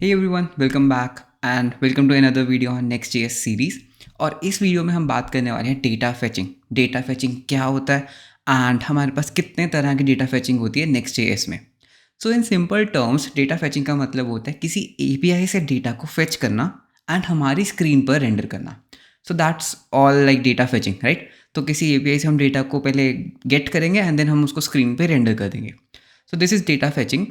Hey everyone, welcome back and welcome to another video on Next.js series. और इस video में हम बात करने वाले हैं डेटा फेचिंग। डेटा फेचिंग क्या होता है एंड हमारे पास कितने तरह की डेटा फेचिंग होती है Next.js में। So in simple terms data fetching का मतलब होता है किसी API से डेटा को फेच करना एंड हमारी स्क्रीन पर रेंडर करना। So that's all like data fetching, right. तो किसी API से हम डेटा को पहले गेट करेंगे एंड देन हम उसको स्क्रीन पे रेंडर कर देंगे। So this is data fetching,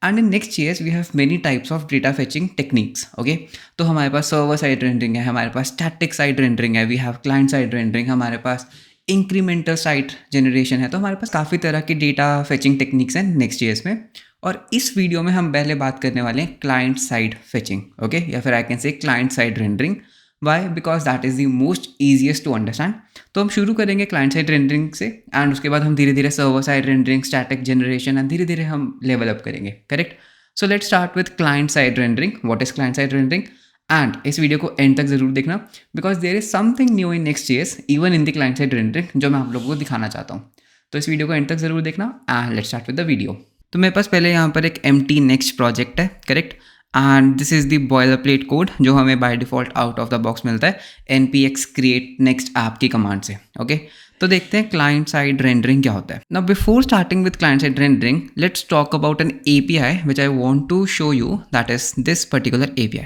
and in Next.js we have many types of data fetching techniques. Okay, तो हमारे पास सर्वर साइड रेंडरिंग है, हमारे पास स्टैटिक साइड रेंडरिंग है, we have client side rendering, हमारे पास इंक्रीमेंटल साइड जनरेशन है। तो हमारे पास काफ़ी तरह की डेटा फेचिंग टेक्निक्स हैं Next.js में। और इस वीडियो में हम पहले बात करने वाले हैं क्लाइंट साइड फेचिंग, ओके, या फिर I can say client side rendering. Why? Because that is the most easiest to understand. तो हम शुरू करेंगे क्लाइंट साइड रेंडरिंग से एंड उसके बाद हम धीरे धीरे server side rendering, static generation and धीरे धीरे हम लेवल अप करेंगे, correct. So let's start with client side rendering. What is client side rendering? And इस वीडियो को एंड तक जरूर देखना because there is something new in Next.js even in the client side rendering जो मैं आप लोगों को दिखाना चाहता हूँ। तो इस वीडियो को एंड तक जरूर देखना and let's start with the video. तो मेरे पास पहले यहाँ पर एक empty next प्रोजेक्ट है, correct. And this is the boiler plate code जो हमें by default out of the box मिलता है npx create next ऐप की कमांड से, ओके। तो देखते हैं क्लाइंट साइड रेंडरिंग क्या होता है। Now before starting with client side rendering let's talk about an API which I want to show you, that is this particular API।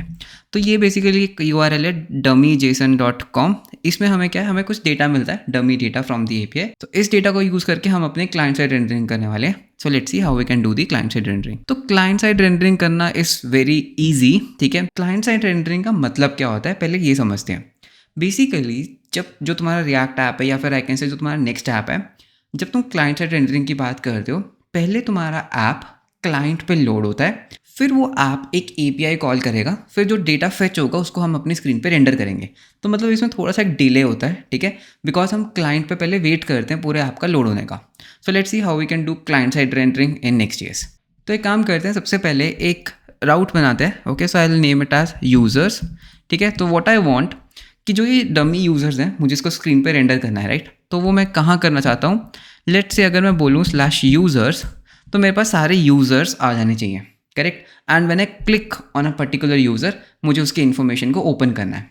तो ये बेसिकली एक URL है dummyjson.com। इसमें हमें क्या है, हमें कुछ डेटा मिलता है, dummy data from the API। तो इस डेटा को यूज़ करके हम अपने क्लाइंट साइड रेंडरिंग करने वाले हैं। So let's see how we can do the client side rendering. तो क्लाइंट साइड रेंडरिंग करना इज वेरी इजी, ठीक है। क्लाइंट साइड रेंडरिंग का मतलब क्या होता है पहले ये समझते हैं। बेसिकली जब जो तुम्हारा रिएक्ट ऐप है या फिर आई कैन से जो तुम्हारा नेक्स्ट ऐप है, जब तुम क्लाइंट साइड रेंडरिंग की बात करते हो पहले तुम्हारा ऐप क्लाइंट पे लोड होता है, फिर वो ऐप एक API कॉल करेगा, फिर जो डेटा फेच होगा उसको हम अपनी स्क्रीन पे रेंडर करेंगे। तो मतलब इसमें थोड़ा सा एक डिले होता है, ठीक है, बिकॉज हम क्लाइंट पे पहले वेट करते हैं पूरे ऐप का लोड होने का। So let's see how we can do client side rendering in Next.js। तो एक काम करते हैं, सबसे पहले एक राउट बनाते हैं, okay. So I will name it as users, ठीक है। तो व्हाट आई वांट कि जो ये डमी यूजर्स हैं मुझे इसको स्क्रीन पे रेंडर करना है, राइट। तो वो मैं कहाँ करना चाहता हूँ, लेट्स से अगर मैं बोलूँ /users तो मेरे पास सारे यूजर्स आ जाने चाहिए, correct. And when I click on a particular user मुझे उसकी इन्फॉर्मेशन को ओपन करना है।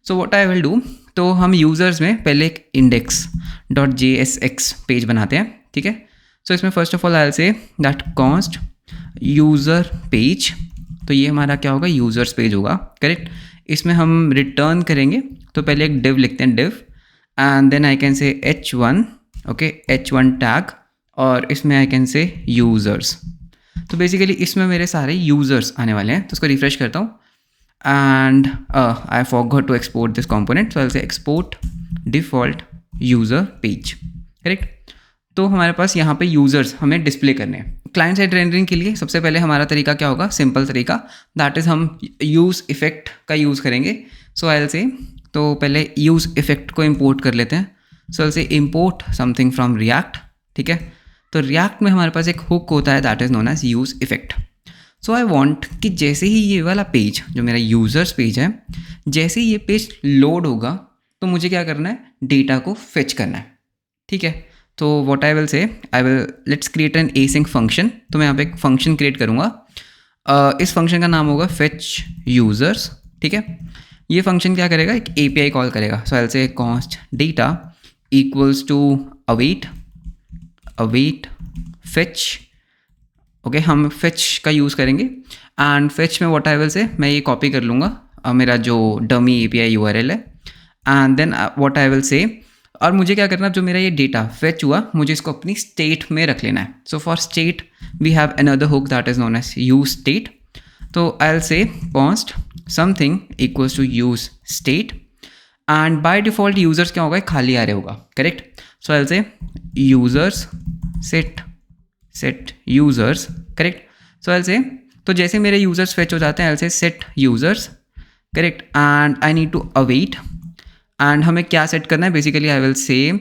सो व्हाट आई विल डू, तो हम यूज़र्स में पहले एक index.jsx पेज बनाते हैं, ठीक है। सो इसमें first of all I will say that const user page. तो ये हमारा क्या होगा, यूज़र्स पेज होगा, करेक्ट। इसमें हम रिटर्न करेंगे तो पहले एक div लिखते हैं, div and then I can say h1, okay, h1 tag, और इसमें आई कैन से यूज़र्स। तो बेसिकली इसमें मेरे सारे यूज़र्स आने वाले हैं। तो उसको रिफ्रेश करता हूँ and I forgot to export this component, so I will say export default user page, correct. तो हमारे पास यहाँ पे यूज़र्स हमें डिस्प्ले करने हैं। क्लाइंट साइड रेंडरिंग के लिए सबसे पहले हमारा तरीका क्या होगा, सिंपल तरीका, दैट इज़ हम यूज़ इफेक्ट का यूज़ करेंगे। सो आई विल से, तो पहले यूज़ इफेक्ट को इम्पोर्ट कर लेते हैं। So I will say import something from React, ठीक है। तो रिएक्ट में हमारे पास एक हुक होता है that is known as use effect. So I want कि जैसे ही ये वाला पेज जो मेरा यूज़र्स पेज है, जैसे ही ये पेज लोड होगा तो मुझे क्या करना है, डेटा को फेच करना है, ठीक है। तो व्हाट आई विल से, I will let's create an async function. तो मैं यहाँ पे एक फंक्शन क्रिएट करूँगा। इस फंक्शन का नाम होगा फेच यूज़र्स, ठीक है। ये फंक्शन क्या करेगा, एक API कॉल करेगा। So I will say const data equals to await fetch, okay. हम फेच का यूज़ करेंगे एंड फेच में व्हाट आई विल से, मैं ये कॉपी कर लूँगा मेरा जो डमी API URL है and then what I will say, और मुझे क्या करना है, जो मेरा ये डेटा फेच हुआ मुझे इसको अपनी स्टेट में रख लेना है। So for state we have another hook that is known as use state. तो I will say const something equals to use state and by default users क्या होगा, खाली आ रहा होगा, correct. So I will say users set users, correct. So I will say, तो जैसे मेरे यूज़र्स फेच हो जाते हैं I will say set users, correct, and I need to await. And हमें क्या सेट करना है, basically I will say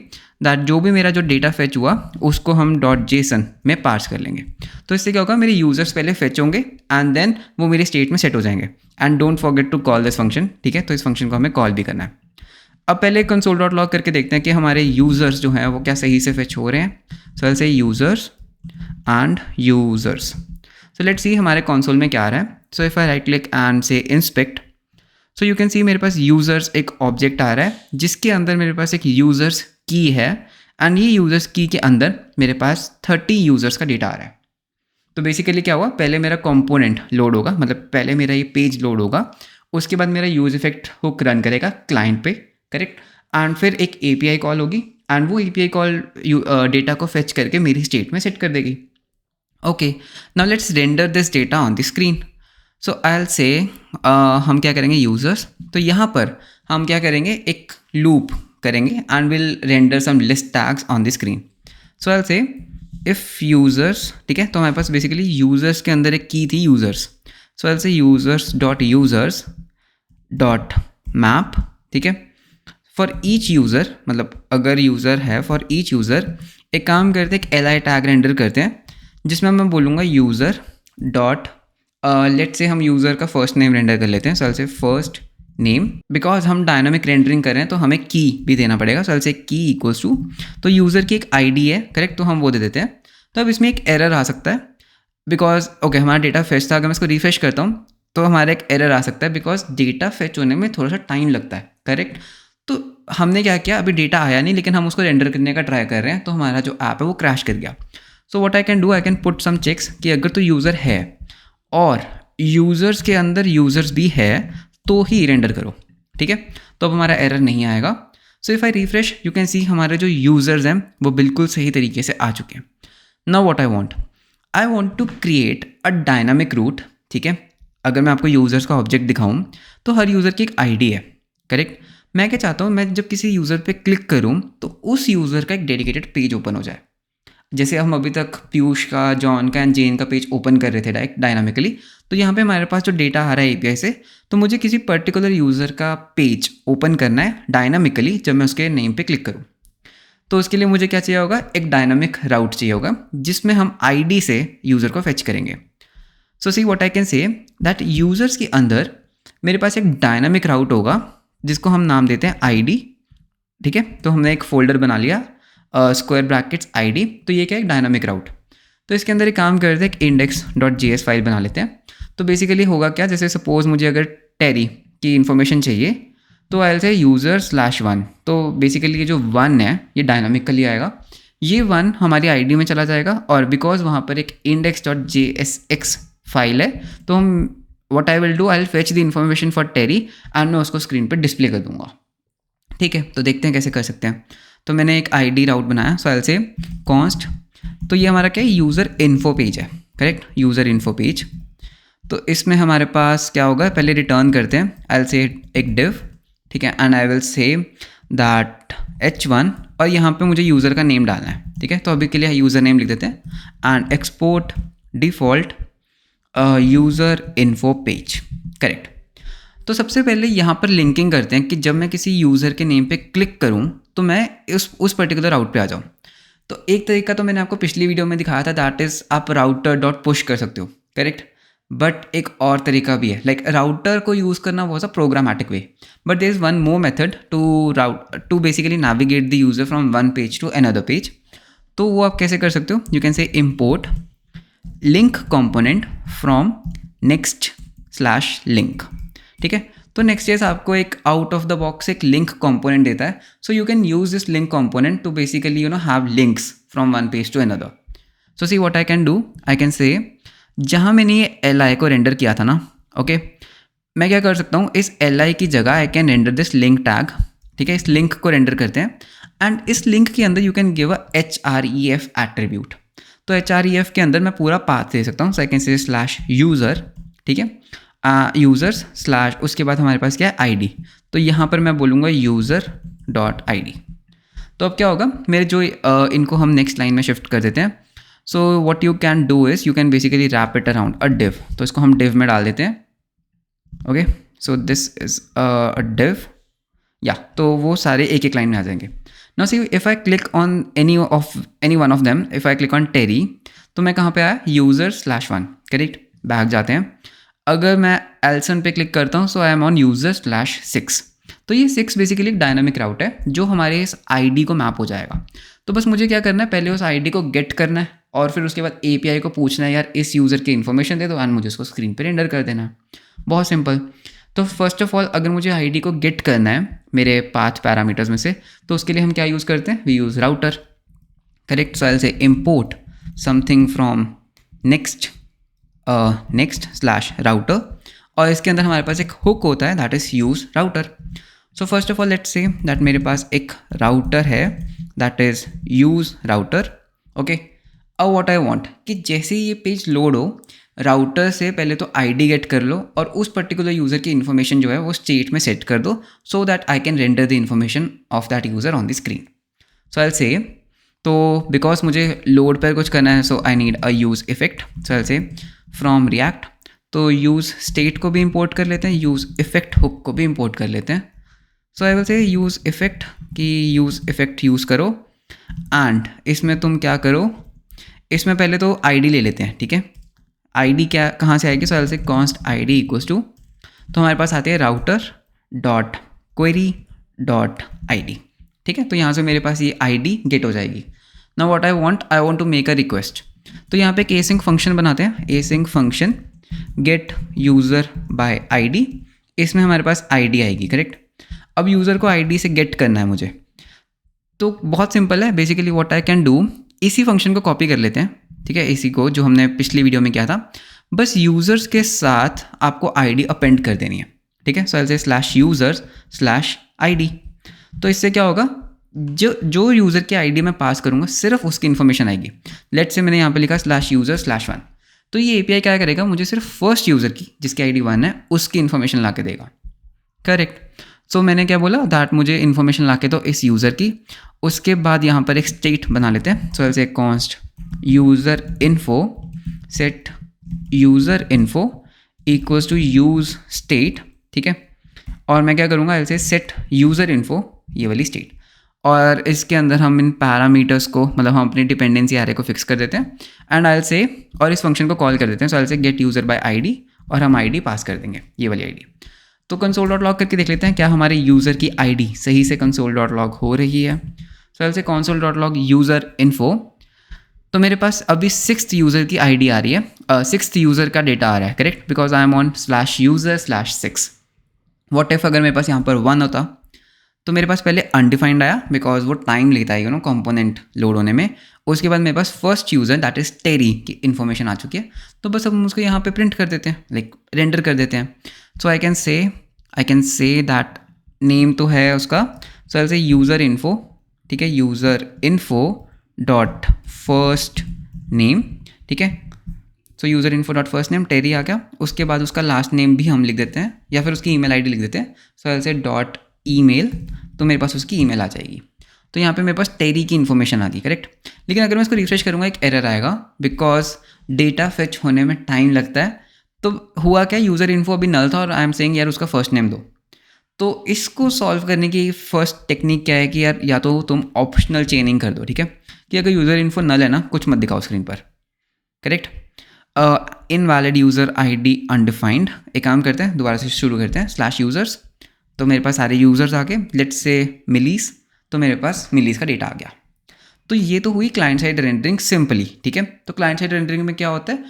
that जो भी मेरा जो डेटा फेच हुआ उसको हम .json में पार्स कर लेंगे। तो इससे क्या होगा, मेरे यूज़र्स पहले फेच होंगे एंड देन वो मेरी स्टेट में सेट हो जाएंगे। And don't forget to call this function, ठीक है। तो इस फंक्शन को हमें कॉल भी करना है। अब पहले console.log करके देखते हैं कि हमारे यूज़र्स जो हैं वो क्या सही से फेच हो रहे हैं। So I will say users and users. So let's see हमारे कंसोल में क्या आ रहा है. So if I right click and say inspect, so you can see मेरे पास यूज़र्स एक ऑब्जेक्ट आ रहा है जिसके अंदर मेरे पास एक यूज़र्स की है एंड ये यूज़र्स की के अंदर मेरे पास 30 यूज़र्स का डेटा आ रहा है. तो बेसिकली क्या हुआ, पहले मेरा कंपोनेंट लोड होगा, मतलब पहले मेरा ये पेज लोड होगा, उसके बाद मेरा यूज इफेक्ट हुक रन करेगा क्लाइंट पे, करेक्ट, एंड फिर एक एपीआई कॉल होगी एंड वो एपीआई कॉल डेटा को फेच करके मेरी स्टेट में सेट कर देगी. Okay, now let's render this data on the screen. So I will से हम क्या करेंगे यूज़र्स, तो यहाँ पर हम क्या करेंगे एक लूप करेंगे and will render some list tags on the screen. So I will say if users, ठीक है, तो हमारे पास बेसिकली यूज़र्स के अंदर एक की थी users. So I will say users dot map, ठीक है, फॉर ईच यूज़र, मतलब अगर यूज़र है फॉर ईच यूज़र एक काम करते हैं, एक एल आई टैग रेंडर करते हैं जिसमें मैं बोलूँगा यूज़र डॉट लेट्स से हम यूज़र का फर्स्ट नेम रेंडर कर लेते हैं. सो से फर्स्ट नेम, बिकॉज हम डायनामिक रेंडरिंग कर रहे हैं तो हमें की भी देना पड़ेगा. सो से की इक्वल्स टू, तो यूज़र की एक आईडी है, करेक्ट, तो हम वो दे देते हैं. तो अब इसमें एक एरर आ सकता है बिकॉज ओके हमारा डेटा फेच था, अगर मैं इसको रिफ्रेश करता हूँ तो हमारा एक एरर आ सकता है बिकॉज डेटा फेच होने में थोड़ा सा टाइम लगता है, करेक्ट. तो हमने क्या किया, अभी डेटा आया नहीं लेकिन हम उसको रेंडर करने का ट्राई कर रहे हैं, तो हमारा जो ऐप है वो क्रैश कर गया. So what I can do, I can put some checks कि अगर तो यूज़र है और यूज़र्स के अंदर यूज़र्स भी है तो ही रेंडर करो, ठीक है, तो अब हमारा एरर नहीं आएगा. सो if I refresh you can सी हमारे जो यूज़र्स हैं वो बिल्कुल सही तरीके से आ चुके हैं. Now what I want to create a dynamic route, ठीक है. अगर मैं आपको यूज़र्स का ऑब्जेक्ट दिखाऊँ तो हर यूज़र की एक आईडी है, करेक्ट. मैं क्या चाहता हूँ, मैं जब किसी यूज़र पे क्लिक करूँ तो उस यूज़र का एक डेडिकेटेड पेज ओपन हो जाए. जैसे हम अभी तक पीयूष का, जॉन का एंड जेन का पेज ओपन कर रहे थे डायनामिकली, तो यहाँ पे हमारे पास जो डेटा आ रहा है एपीआई से, तो मुझे किसी पर्टिकुलर यूज़र का पेज ओपन करना है डायनामिकली जब मैं उसके नेम पे क्लिक करूँ. तो उसके लिए मुझे क्या चाहिए होगा, एक डायनामिक राउट चाहिए होगा जिसमें हम आईडी से यूज़र को फेच करेंगे. So see what I can say that users के अंदर मेरे पास एक डायनामिक राउट होगा जिसको हम नाम देते हैं आईडी, ठीक है. तो हमने एक फोल्डर बना लिया स्क्वायर ब्रैकेट्स आईडी, तो ये क्या है, एक डायनामिक राउट. तो इसके अंदर एक काम करते हैं, एक index.js फाइल बना लेते हैं. तो बेसिकली होगा क्या, जैसे सपोज मुझे अगर टेरी की इन्फॉर्मेशन चाहिए तो आई विल से user/1. तो बेसिकली ये जो 1 है ये डायनामिक का लिए आएगा, ये 1 हमारी आईडी में चला जाएगा और बिकॉज वहाँ पर एक index.jsx फाइल है तो हम what I will do, I will fetch the information for Terry and मैं उसको स्क्रीन पर डिस्प्ले कर दूंगा, ठीक है. तो देखते हैं कैसे कर सकते हैं. तो मैंने एक आईडी राउट बनाया, सो आई विल से कॉन्स्ट, तो ये हमारा क्या है, यूज़र इन्फो पेज है, करेक्ट, यूज़र इन्फो पेज. तो इसमें हमारे पास क्या होगा, पहले रिटर्न करते हैं, आई विल से एक डिव, ठीक है, and I will say that h1 और यहाँ पे मुझे यूज़र का नेम डालना है, ठीक है. तो अभी के लिए यूज़र नेम लिख देते हैं and export default user info page, correct. तो सबसे पहले यहाँ पर लिंकिंग करते हैं कि जब मैं किसी यूज़र के नेम पे क्लिक करूँ तो मैं उस पर्टिकुलर राउट पे आ जाऊँ. तो एक तरीका तो मैंने आपको पिछली वीडियो में दिखाया था, दैट इज़ आप राउटर डॉट पुश कर सकते हो, करेक्ट. बट एक और तरीका भी है, लाइक राउटर को यूज़ करना बहुत सा programmatic way, but there is one more method to basically navigate the user from one page to another page. तो वो आप कैसे कर सकते हो, you can say import link component from next/link, ठीक है. तो Next.js आपको एक आउट ऑफ द बॉक्स एक लिंक कंपोनेंट देता है, so you can use this link component to basically have links from one page to another. So see what I can do, I can से जहाँ मैंने ये li को render किया था ना, ओके, मैं क्या कर सकता हूँ, इस li की जगह आई can render this link tag, ठीक है. इस लिंक को रेंडर करते हैं एंड इस लिंक के अंदर you can give a href attribute. तो href के अंदर मैं पूरा पाथ दे सकता हूँ, सो आई कैन से /user, ठीक है, यूज़र्स / उसके बाद हमारे पास क्या है आईडी. तो यहाँ पर मैं बोलूँगा user.id. तो अब क्या होगा, मेरे जो इनको हम नेक्स्ट लाइन में शिफ्ट कर देते हैं. सो what you can do is you can basically wrap it around a div. तो इसको हम डिव में डाल देते हैं, okay. So this is a div, या तो वो सारे एक एक लाइन में आ जाएंगे. Now see if I click on any one of them, if I click on Terry, तो मैं कहाँ पे आया, user/1, करेक्ट. बैक जाते हैं. अगर मैं एल्सन पे क्लिक करता हूँ, सो आई एम ऑन user/6. तो ये 6 बेसिकली एक डायनामिक राउट है जो हमारे इस आईडी को मैप हो जाएगा. तो बस मुझे क्या करना है, पहले उस आईडी को गेट करना है और फिर उसके बाद API को पूछना है यार इस यूज़र की इन्फॉर्मेशन दे दो एंड मुझे उसको स्क्रीन पे रेंडर कर देना है। बहुत सिंपल। तो फर्स्ट ऑफ ऑल अगर मुझे आईडी को गेट करना है मेरे 5 पैरामीटर्स में से, तो उसके लिए हम क्या यूज़ करते हैं, we use router, correct. So I will say import something from next /router, और इसके अंदर हमारे पास एक हुक होता है that is use router. So first of all let's say that मेरे पास एक राउटर है that is use router, okay. अब व्हाट आई वांट कि जैसे ही ये पेज लोड हो, राउटर से पहले तो आईडी गेट कर लो और उस पर्टिकुलर यूज़र की इन्फॉर्मेशन जो है वो स्टेट में सेट कर दो, so that I can render the information of that user on the screen. So I will say, तो बिकॉज मुझे लोड पर कुछ करना है, so I need a use effect. So I will say from React, तो use state को भी import कर लेते हैं, यूज़ इफेक्ट हुक को भी इंपोर्ट कर लेते हैं। So I will say use effect की यूज़ इफेक्ट यूज़ करो एंड इसमें तुम क्या करो, इसमें पहले तो आईडी ले लेते हैं, ठीक है। आईडी क्या कहाँ से आएगी, so I will say const ID equals to, तो हमारे पास आती है router dot query dot ID, ठीक है। तो यहाँ से मेरे पास ये आईडी गेट हो जाएगी। Now what I want to make a request, तो यहाँ पे एक एसिंक फंक्शन बनाते हैं, async function get user by ID, इसमें हमारे पास आईडी आएगी, करेक्ट। अब यूज़र को आईडी से गेट करना है मुझे, तो बहुत सिंपल है। Basically what I can do, इसी फंक्शन को कॉपी कर लेते हैं, ठीक है, इसी को जो हमने पिछली वीडियो में किया था, बस यूज़र्स के साथ आपको आईडी अपेंड कर देनी है, ठीक है। सो आई विल से /users/id, तो इससे क्या होगा, जो यूज़र की आईडी मैं पास करूँगा सिर्फ उसकी इन्फॉर्मेशन आएगी। लेट्स से मैंने यहाँ पे लिखा /user/1, तो ये API क्या करेगा, मुझे सिर्फ फर्स्ट यूज़र की जिसकी आईडी 1 है उसकी इन्फॉर्मेशन ला के देगा, करेक्ट। सो मैंने क्या बोला, दैट मुझे इन्फॉर्मेशन ला के दो इस यूज़र की। उसके बाद यहाँ पर एक स्टेट बना लेते हैं। सो ऐसे const user info set user info equals to use state, ठीक है। और मैं क्या करूँगा, ऐसे सेट यूज़र इन्फो, ये वाली स्टेट, और इसके अंदर हम इन पैरामीटर्स को, मतलब हम अपनी डिपेंडेंसी एरे को फिक्स कर देते हैं एंड आई विल से, और इस फंक्शन को कॉल कर देते हैं। So I will say get user by ID, और हम आईडी पास कर देंगे, ये वाली आईडी। तो console.log करके देख लेते हैं क्या हमारे यूज़र की आईडी सही से console.log हो रही है। सो ऐसे console.log यूज़र इन्फो, तो मेरे पास अभी 6th यूज़र की आईडी आ रही है, 6th यूज़र का डेटा आ रहा है, correct, because I am on /user/6। What if अगर मेरे पास यहाँ पर 1 होता, तो मेरे पास पहले अनडिफाइंड आया बिकॉज वो टाइम लेता है कंपोनेंट लोड होने में। उसके बाद मेरे पास फर्स्ट यूज़र दैट इज़ टेरी की इन्फॉर्मेशन आ चुकी है, तो बस अब हम उसको यहाँ पे प्रिंट कर देते हैं, लाइक रेंडर कर देते हैं। So I can say that name तो है उसका, सो आई से यूज़र इन्फो, ठीक है, user info dot first name, ठीक है। So user info dot first name Terry आ गया। उसके बाद उसका लास्ट नेम भी हम लिख देते हैं या फिर उसकी ईमेल आईडी लिख देते हैं। सो आई से डॉट ईमेल, तो मेरे पास उसकी ईमेल आ जाएगी। तो यहाँ पे मेरे पास टेरी की इन्फॉर्मेशन आ गई, करेक्ट। लेकिन अगर मैं इसको रिफ्रेश करूँगा एक एरर आएगा बिकॉज डेटा फेच होने में टाइम लगता है। तो हुआ क्या, यूज़र इन्फो अभी नल था और आई एम सेइंग यार उसका फर्स्ट नेम दो। तो इसको सॉल्व करने की फर्स्ट टेक्निक क्या है कि यार या तो तुम ऑप्शनल चेनिंग कर दो, ठीक है, कि अगर यूज़र इन्फो नल है ना, कुछ मत दिखाओ स्क्रीन पर, correct. Invalid user ID undefined, एक काम करते हैं दोबारा से शुरू करते हैं /users, तो मेरे पास सारे यूज़र्स आ गए, लेट्स से मिलीस, तो मेरे पास मिलीस का डेटा आ गया। तो ये तो हुई क्लाइंट साइड रेंडरिंग सिंपली, ठीक है। तो क्लाइंट साइड रेंडरिंग में क्या होता है,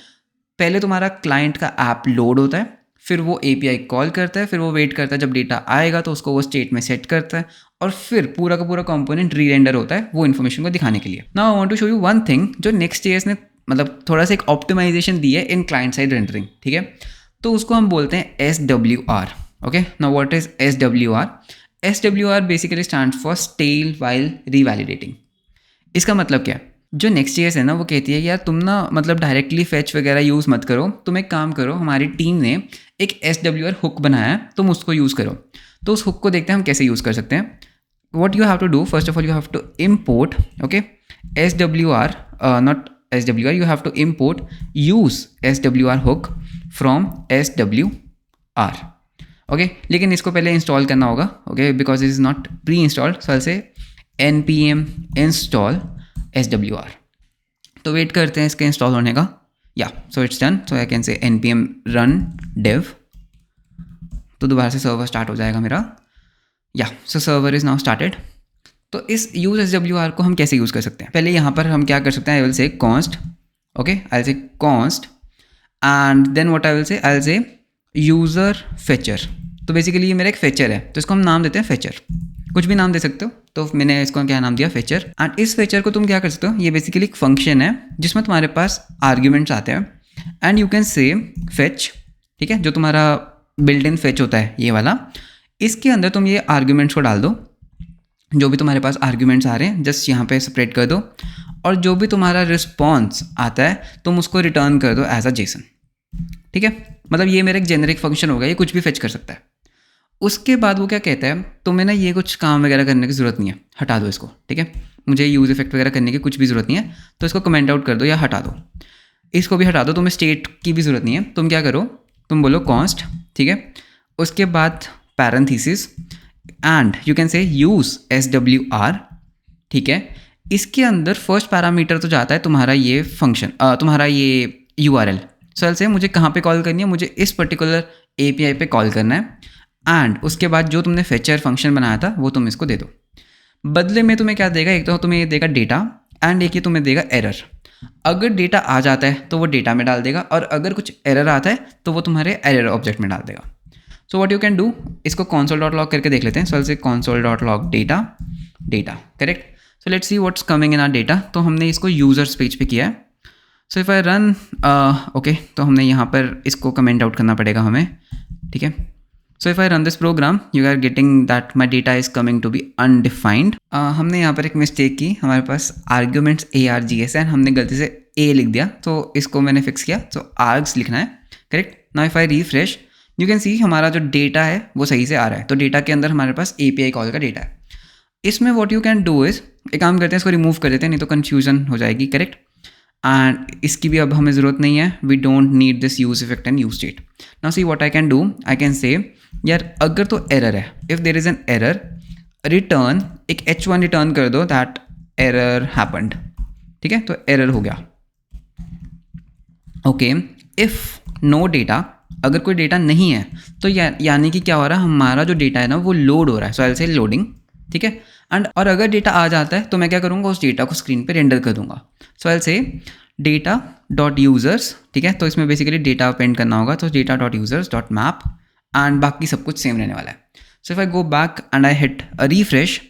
पहले तुम्हारा क्लाइंट का ऐप लोड होता है, फिर वो API कॉल करता है, फिर वो वेट करता है जब डेटा आएगा तो उसको वो स्टेट में सेट करता है, और फिर पूरा का पूरा कंपोनेंट री रेंडर होता है वो इन्फॉर्मेशन को दिखाने के लिए। Now I want to show you one thing जो Next.js ने मतलब थोड़ा सा एक ऑप्टिमाइजेशन दी है इन क्लाइंट साइड रेंडरिंग, ठीक है। तो उसको हम बोलते हैं SWR, okay. Now what is SWR? SWR basically stands for stale while revalidating. इसका मतलब क्या है, जो Next.js है ना वो कहती है यार तुम ना मतलब डायरेक्टली फेच वगैरह यूज़ मत करो, तुम एक काम करो, हमारी टीम ने एक SWR हुक बनाया है, तुम उसको यूज़ करो। तो उस हुक को देखते हैं हम कैसे यूज़ कर सकते हैं। What you have to do, first of all you have to import, okay, SWR, not SWR, you have to import use SWR hook from SWR, okay। लेकिन इसको पहले इंस्टॉल करना होगा, okay, because it is not pre-installed, so I'll say npm install SWR। तो wait करते हैं इसके install होने का, या so it's done. So I can से npm run dev, तो दोबारा से सर्वर स्टार्ट हो जाएगा मेरा, या सो सर्वर इज़ नाउ स्टार्टेड। तो इस यूज एस डब्ल्यू आर को हम कैसे यूज़ कर सकते हैं? पहले यहाँ पर हम क्या कर सकते हैं, I will say const, okay, I will say const and then what I will say user fetcher. तो बेसिकली ये मेरा एक फेचर है, तो इसको हम नाम देते हैं फेचर, कुछ भी नाम दे सकते हो। तो मैंने इसको क्या नाम दिया, फेचर। एंड इस फेचर को तुम क्या कर सकते हो, ये बेसिकली एक फंक्शन है जिसमें तुम्हारे पास आर्ग्यूमेंट्स आते हैं एंड यू कैन से फेच, ठीक है, जो तुम्हारा बिल्ट इन फेच होता है ये वाला, इसके अंदर तुम ये आर्ग्यूमेंट्स को डाल दो, जो भी तुम्हारे पास आर्ग्यूमेंट्स आ रहे हैं जस्ट यहाँ पे सेपरेट कर दो, और जो भी तुम्हारा रिस्पॉन्स आता है तुम उसको रिटर्न कर दो एज अ जेसन, ठीक है। मतलब ये मेरा एक जेनरिक फंक्शन होगा, ये कुछ भी फेच कर सकता है। उसके बाद वो क्या कहता है, तुम्हें ना ये कुछ काम वगैरह करने की ज़रूरत नहीं है, हटा दो इसको, ठीक है, मुझे यूज़ इफेक्ट वगैरह करने की कुछ भी ज़रूरत नहीं है, तो इसको कमेंट आउट कर दो या हटा दो, इसको भी हटा दो, तुम्हें स्टेट की भी ज़रूरत नहीं है। तुम क्या करो, तुम बोलो कॉन्स्ट, ठीक है, उसके बाद पैरेंथेसिस एंड यू कैन से यूज़ एस डब्ल्यू आर, ठीक है। इसके अंदर फर्स्ट पैरामीटर तो जाता है तुम्हारा ये फंक्शन, तुम्हारा ये URL। सो से मुझे कहाँ पे कॉल करनी है, मुझे इस पर्टिकुलर API पे कॉल करना है, एंड उसके बाद जो तुमने फेचर फंक्शन बनाया था वो तुम इसको दे दो। बदले में तुम्हें क्या देगा, एक तो तुम्हें ये देगा डेटा एंड एक ये तुम्हें देगा एरर। अगर डेटा आ जाता है तो वो डेटा में डाल देगा, और अगर कुछ एरर आता है तो वो तुम्हारे एरर ऑब्जेक्ट में डाल देगा। So what you can do, इसको console.log करके देख लेते हैं। So say console.log data, correct. So let's see what's coming in our data. तो हमने इसको यूजर्स पेज पे किया है। So if I run, okay, तो हमने यहाँ पर इसको कमेंट आउट करना पड़ेगा हमें, ठीक है। So if I run this program you are getting that my data is coming to be undefined. हमने यहाँ पर एक मिस्टेक की, हमारे पास आर्ग्यूमेंट्स ARGS है, हमने गलती से A लिख दिया, तो इसको मैंने फिक्स किया, तो आर्ग्स लिखना है, correct. Now if I refresh you can सी हमारा जो डेटा है वो सही से आ रहा है। तो डेटा के अंदर हमारे पास API कॉल का डेटा है। इसमें what you can do is, एक काम करते हैं, इसको रिमूव कर देते हैं, नहीं तो कन्फ्यूजन हो जाएगी, करेक्ट। एंड इसकी भी अब हमें ज़रूरत नहीं है, we don't need this use effect and use state. Now see what I can do, I can say यार अगर तो एरर है, if there is an error, return एक H1 रिटर्न कर दो दैट एरर हैपन्ड, ठीक है, तो एरर हो गया, ओके। इफ़ नो डेटा, अगर कोई डेटा नहीं है तो यानी कि क्या हो रहा है, हमारा जो डेटा है ना वो लोड हो रहा है। सो आई विल से लोडिंग, ठीक है। एंड और अगर डेटा आ जाता है तो मैं क्या करूँगा, उस डेटा को स्क्रीन पे रेंडर कर दूंगा। So I will say data dot users, ठीक है, तो इसमें बेसिकली डेटा अपेंड करना होगा, तो data dot users dot map, and बाकी सब कुछ सेम रहने वाला है। So if I go back and I hit a refresh,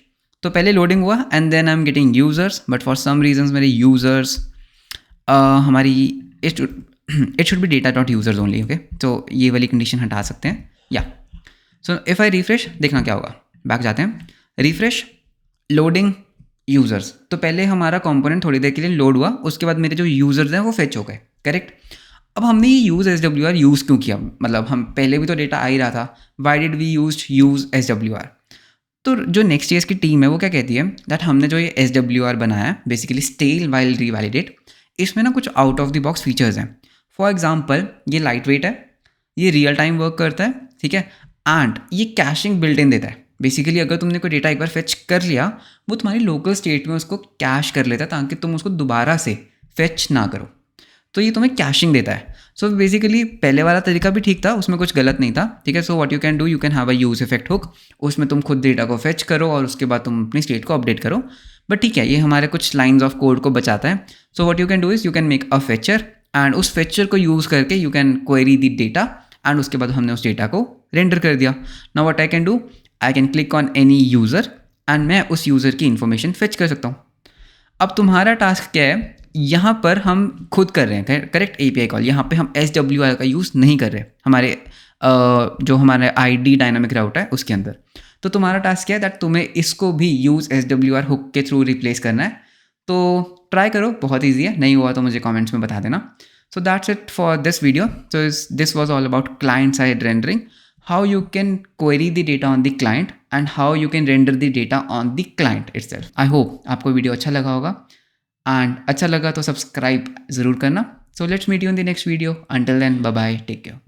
तो पहले लोडिंग हुआ and then I am getting users, but for some reasons मेरे यूजर्स हमारी it should be data dot users only, okay. तो ये वाली कंडीशन हटा सकते हैं, या सो इफ़ आई रिफ्रेश, देखना क्या होगा, बैक जाते हैं, रिफ्रेश, लोडिंग यूजर्स। तो पहले हमारा कंपोनेंट थोड़ी देर के लिए लोड हुआ, उसके बाद मेरे जो यूजर्स हैं वो फेच हो गए, करेक्ट। अब हमने ये यूज़ SWR यूज़ क्यों किया, मतलब हम पहले भी तो डेटा आ ही रहा था, why did we use SWR। तो जो नेक्स्ट.js की टीम है वो क्या कहती है दैट हमने जो ये SWR बनाया है बेसिकली स्टेल वाइल रीवैलिडेट, इसमें ना कुछ out of the box features हैं। फॉर एग्जाम्पल ये लाइट वेट है, ये रियल टाइम वर्क करता है, ठीक है, एंड ये कैशिंग बिल्ट इन देता है। बेसिकली अगर तुमने कोई डेटा एक बार फेच कर लिया, वो तुम्हारी लोकल स्टेट में उसको कैश कर लेता है ताकि तुम उसको दोबारा से फेच ना करो, तो ये तुम्हें कैशिंग देता है। सो बेसिकली पहले वाला तरीका भी ठीक था, उसमें कुछ गलत नहीं था, ठीक है। सो what you can do, you can have a use effect hook, उसमें तुम खुद डेटा को फेच करो और उसके बाद तुम अपनी स्टेट को अपडेट करो, बट ठीक है, ये हमारे कुछ लाइन्स ऑफ कोड को बचाता है। सो what you can do is you can make a feature and उस फेचर को यूज़ करके you can query the data and उसके बाद हमने उस डेटा को रेंडर कर दिया। Now what I can do, I can click on any user and मैं उस यूज़र की इन्फॉर्मेशन फेच कर सकता हूँ। अब तुम्हारा टास्क क्या है, यहाँ पर हम खुद कर रहे हैं करेक्ट API कॉल, यहाँ पे हम SWR का यूज़ नहीं कर रहे हमारे जो हमारे ID डायनामिक राउट है उसके अंदर। तो तुम्हारा टास्क क्या है दैट तुम्हें इसको भी यूज़ SWR हुक के थ्रू रिप्लेस करना है। तो ट्राई करो, बहुत ईजी है, नहीं हुआ तो मुझे कमेंट्स में बता देना। So that's it for this video. So this was all about client side rendering, how you can query the data on the client and how you can render the data on the client itself. I hope आपको video अच्छा लगा होगा, and अच्छा लगा तो subscribe ज़रूर करना। So let's meet you in the next video. Until then, bye bye, take care.